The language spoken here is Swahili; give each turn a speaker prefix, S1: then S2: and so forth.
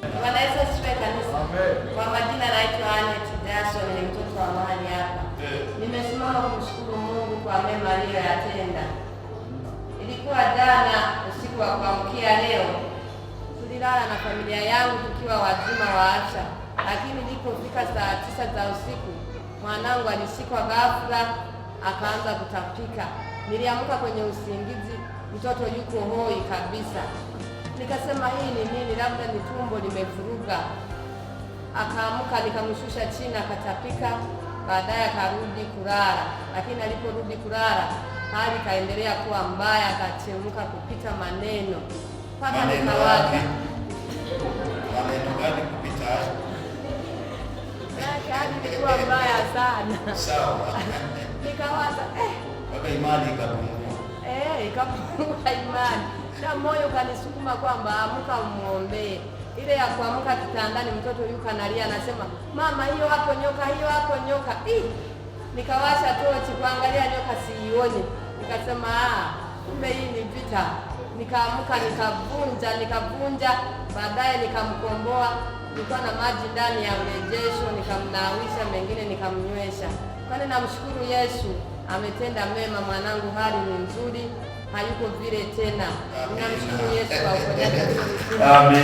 S1: Bwana Yesu asifiwe kanisa. Kwa majina naitwa Anet Jason, ni mtoto wa mahali hapa. Nimesimama kumshukuru Mungu kwa mema aliyoyatenda. Ilikuwa jana usiku wa kuamkia leo, tulilala na familia yangu tukiwa wazima wa afya, lakini ilipofika saa 9 za usiku mwanangu alishikwa ghafla akaanza kutapika. Niliamka kwenye usingizi, mtoto yuko hoi kabisa. Nikasema hii ni nini, labda ni tumbo limevuruga. Akaamka, nikamshusha chini akatapika, baadaye akarudi kulala. Lakini aliporudi kulala hali kaendelea kuwa mbaya, akachemka kupita maneno mpaka nikawaza
S2: maneno gani kupita
S1: hali ilikuwa mbaya sana.
S2: Sawa.
S1: Nikawaza
S2: mpaka imani ikapungua.
S1: Ikapungua imani. Na moyo kanisukuma kwamba amka umuombee. Ile ya kuamka kitandani, mtoto yuko analia, anasema mama, hiyo hapo nyoka, hiyo hapo nyoka. Nikawasha tochi kuangalia nyoka, siioni. Nikasema kumbe hii ni vita. Nikaamka nikavunja, baadaye nikamkomboa. Nilikuwa na maji ndani ya urejesho, nikamnawisha, mengine nikamnywesha. Kwani namshukuru Yesu, ametenda mema. Mwanangu hali ni nzuri, hayuko vile tena. Ninamshukuru Yesu kwa uponyaji. Amen.